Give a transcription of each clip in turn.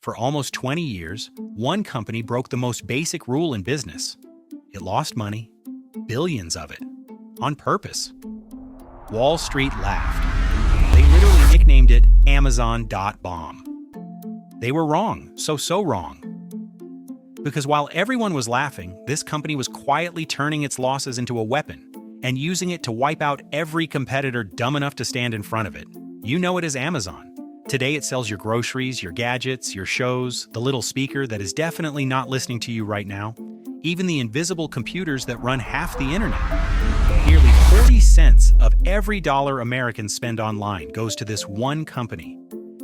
For almost 20 years, one company broke the most basic rule in business. It lost money, billions of it, on purpose. Wall Street laughed. They literally nicknamed it Amazon.bomb. They were wrong, so wrong. Because while everyone was laughing, this company was quietly turning its losses into a weapon and using it to wipe out every competitor dumb enough to stand in front of it. You know it as Amazon. Today it sells your groceries, your gadgets, your shows, the little speaker that is definitely not listening to you right now, even the invisible computers that run half the internet. Nearly 40 cents of every dollar Americans spend online goes to this one company.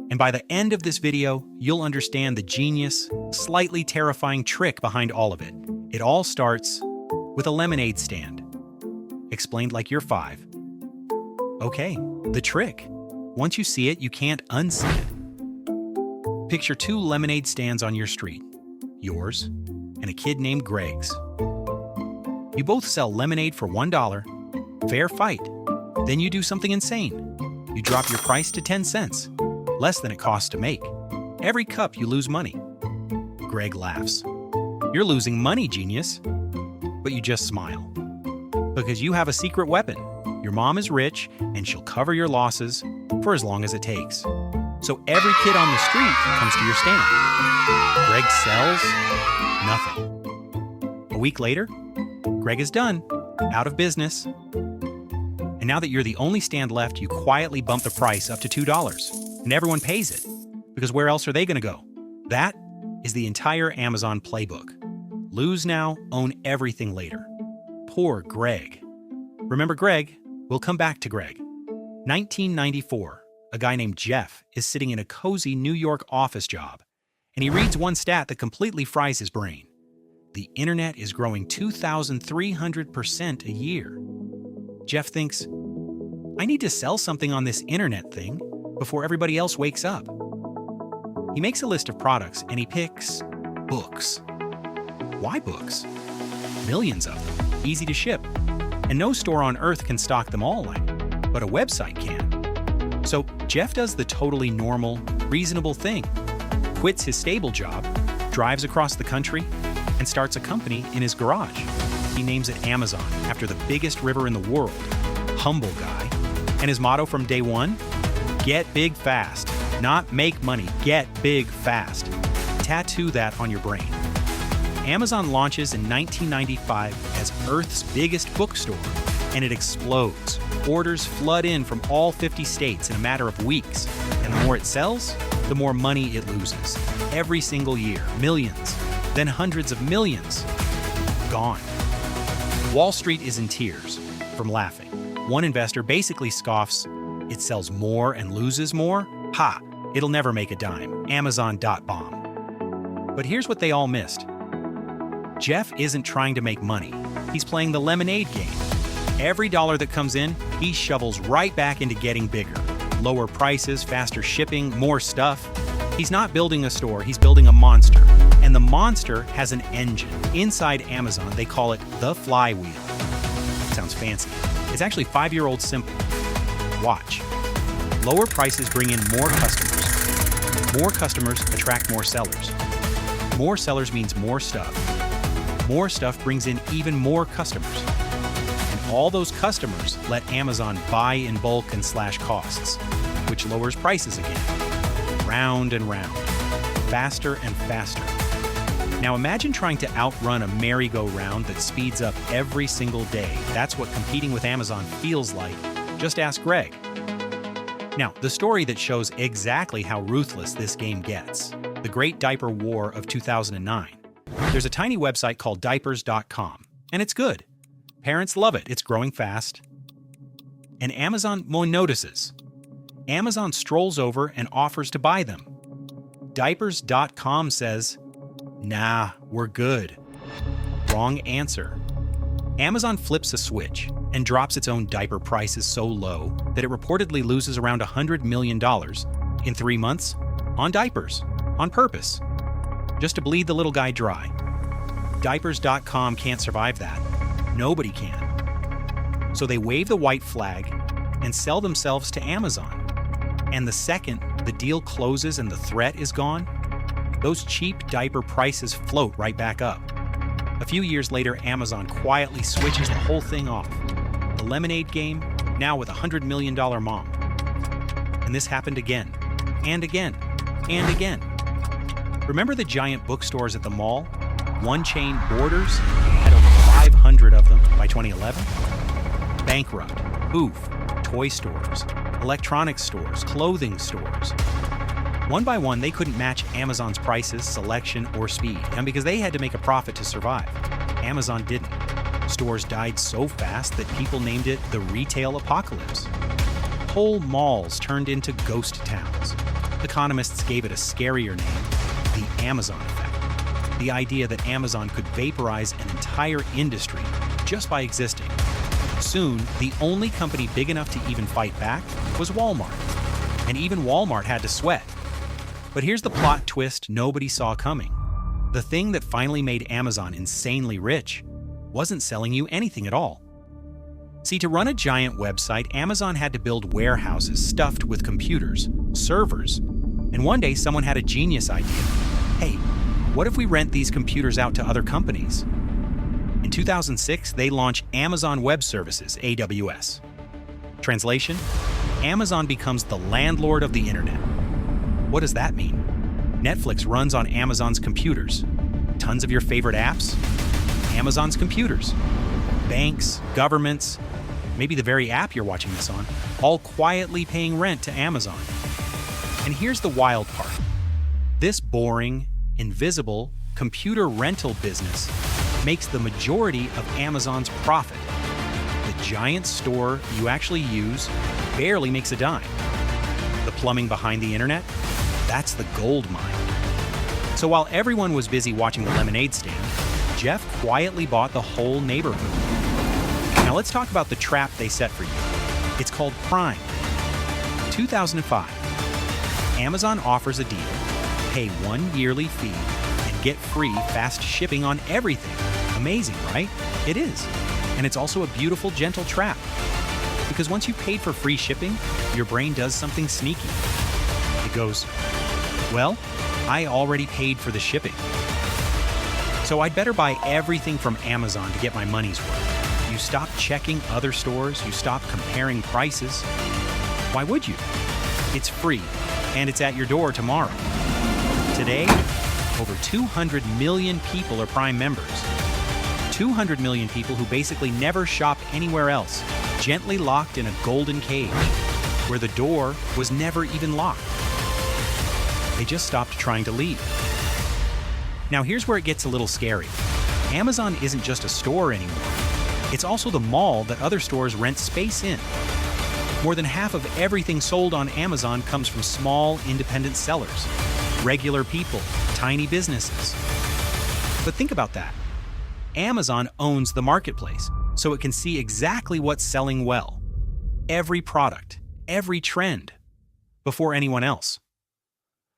And by the end of this video, you'll understand the genius, slightly terrifying trick behind all of it. It all starts with a lemonade stand. Explained like you're 5. Okay, the trick. Once you see it, you can't unsee it. Picture 2 lemonade stands on your street, yours and a kid named Greg's. You both sell lemonade for $1. Fair fight. Then you do something insane. You drop your price to 10 cents, less than it costs to make. Every cup you lose money. Greg laughs. You're losing money, genius. But you just smile. Because you have a secret weapon. Your mom is rich, and she'll cover your losses for as long as it takes. So every kid on the street comes to your stand. Greg sells nothing. A week later, Greg is done, out of business. And now that you're the only stand left, you quietly bump the price up to $2. And everyone pays it. Because where else are they going to go? That is the entire Amazon playbook. Lose now, own everything later. Poor Greg. Remember Greg? We'll come back to Greg. 1994, a guy named Jeff is sitting in a cozy New York office job, and he reads one stat that completely fries his brain. The internet is growing 2,300% a year. Jeff thinks, I need to sell something on this internet thing before everybody else wakes up. He makes a list of products and he picks books. Why books? Millions of them, easy to ship. And no store on earth can stock them all, but a website can. So Jeff does the totally normal, reasonable thing. Quits his stable job, drives across the country, and starts a company in his garage. He names it Amazon after the biggest river in the world. Humble guy. And his motto from day one? Get big fast. Not make money, get big fast. Tattoo that on your brain. Amazon launches in 1995 as Earth's biggest bookstore, and it explodes. Orders flood in from all 50 states in a matter of weeks, and the more it sells, the more money it loses. Every single year, millions, then hundreds of millions. Gone. Wall Street is in tears from laughing. One investor basically scoffs, it sells more and loses more? Ha! It'll never make a dime. Amazon.bomb. But here's what they all missed. Jeff isn't trying to make money. He's playing the lemonade game. Every dollar that comes in, he shovels right back into getting bigger. Lower prices, faster shipping, more stuff. He's not building a store, he's building a monster. And the monster has an engine. Inside Amazon, they call it the flywheel. Sounds fancy. It's actually 5-year-old simple. Watch. Lower prices bring in more customers. More customers attract more sellers. More sellers means more stuff. More stuff brings in even more customers. And all those customers let Amazon buy in bulk and slash costs, which lowers prices again. Round and round. Faster and faster. Now imagine trying to outrun a merry-go-round that speeds up every single day. That's what competing with Amazon feels like. Just ask Greg. Now, the story that shows exactly how ruthless this game gets. The Great Diaper War of 2009. There's a tiny website called diapers.com, and it's good. Parents love it. It's growing fast. And Amazon notices. Amazon strolls over and offers to buy them. Diapers.com says, nah, we're good. Wrong answer. Amazon flips a switch and drops its own diaper prices so low that it reportedly loses around $100 million in 3 months on diapers, on purpose, just to bleed the little guy dry. Diapers.com can't survive that. Nobody can. So they wave the white flag and sell themselves to Amazon. And the second the deal closes and the threat is gone, those cheap diaper prices float right back up. A few years later, Amazon quietly switches the whole thing off. The lemonade game, now with a $100 million mom. And this happened again, and again, and again. Remember the giant bookstores at the mall? One chain, Borders, had over 500 of them by 2011. Bankrupt, Oof, toy stores, electronics stores, clothing stores. One by one, they couldn't match Amazon's prices, selection, or speed, and because they had to make a profit to survive. Amazon didn't. Stores died so fast that people named it the retail apocalypse. Whole malls turned into ghost towns. Economists gave it a scarier name, the Amazon effect. The idea that Amazon could vaporize an entire industry just by existing. Soon, the only company big enough to even fight back was Walmart. And even Walmart had to sweat. But here's the plot twist nobody saw coming. The thing that finally made Amazon insanely rich wasn't selling you anything at all. See, to run a giant website, Amazon had to build warehouses stuffed with computers, servers, and one day someone had a genius idea. Hey, what if we rent these computers out to other companies? In 2006, they launched Amazon Web Services, AWS. Translation: Amazon becomes the landlord of the internet. What does that mean? Netflix runs on Amazon's computers. Tons of your favorite apps? Amazon's computers. Banks, governments, maybe the very app you're watching this on, all quietly paying rent to Amazon. And here's the wild part. This boring, invisible computer rental business makes the majority of Amazon's profit. The giant store you actually use barely makes a dime. The plumbing behind the internet? That's the gold mine. So while everyone was busy watching the lemonade stand, Jeff quietly bought the whole neighborhood. Now let's talk about the trap they set for you. It's called Prime. 2005. Amazon offers a deal. Pay one yearly fee and get free fast shipping on everything. Amazing, right? It is. And it's also a beautiful, gentle trap. Because once you've paid for free shipping, your brain does something sneaky. It goes, well, I already paid for the shipping. So I'd better buy everything from Amazon to get my money's worth. You stop checking other stores, you stop comparing prices. Why would you? It's free, and it's at your door tomorrow. Today, over 200 million people are Prime members. 200 million people who basically never shop anywhere else, gently locked in a golden cage, where the door was never even locked. They just stopped trying to leave. Now here's where it gets a little scary. Amazon isn't just a store anymore. It's also the mall that other stores rent space in. More than half of everything sold on Amazon comes from small, independent sellers, regular people, tiny businesses. But think about that. Amazon owns the marketplace, so it can see exactly what's selling well. Every product, every trend, before anyone else.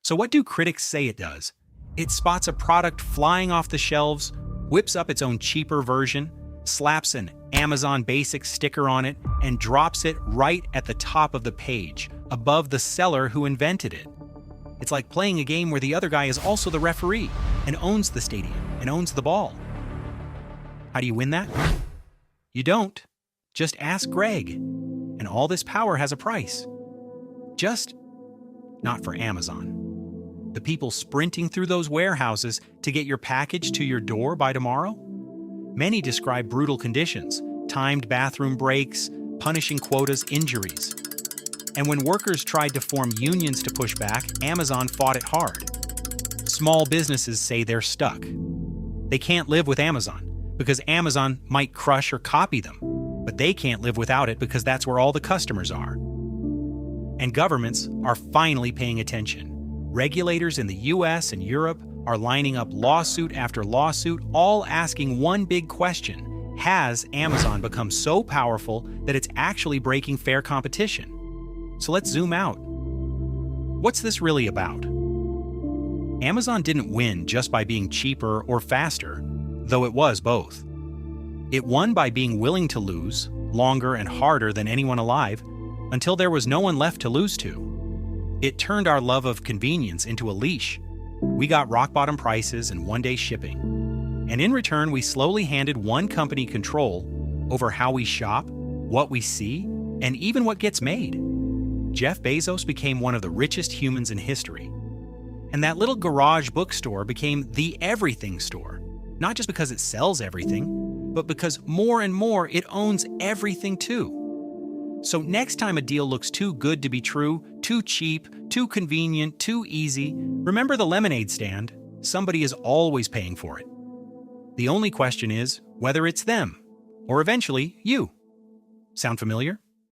So what do critics say it does? It spots a product flying off the shelves, whips up its own cheaper version, slaps an Amazon Basics sticker on it, and drops it right at the top of the page, above the seller who invented it. It's like playing a game where the other guy is also the referee and owns the stadium and owns the ball. How do you win that? You don't. Just ask Greg. And all this power has a price. Just not for Amazon. The people sprinting through those warehouses to get your package to your door by tomorrow? Many describe brutal conditions, timed bathroom breaks, punishing quotas, injuries. And when workers tried to form unions to push back, Amazon fought it hard. Small businesses say they're stuck. They can't live with Amazon because Amazon might crush or copy them, but they can't live without it because that's where all the customers are. And governments are finally paying attention. Regulators in the US and Europe are lining up lawsuit after lawsuit, all asking one big question. Has Amazon become so powerful that it's actually breaking fair competition? So let's zoom out. What's this really about? Amazon didn't win just by being cheaper or faster, though it was both. It won by being willing to lose, longer and harder than anyone alive, until there was no one left to lose to. It turned our love of convenience into a leash. We got rock-bottom prices and one-day shipping. And in return, we slowly handed one company control over how we shop, what we see, and even what gets made. Jeff Bezos became one of the richest humans in history. And that little garage bookstore became the everything store, not just because it sells everything, but because more and more it owns everything too. So next time a deal looks too good to be true, too cheap, too convenient, too easy, remember the lemonade stand. Somebody is always paying for it. The only question is whether it's them, or eventually you. Sound familiar?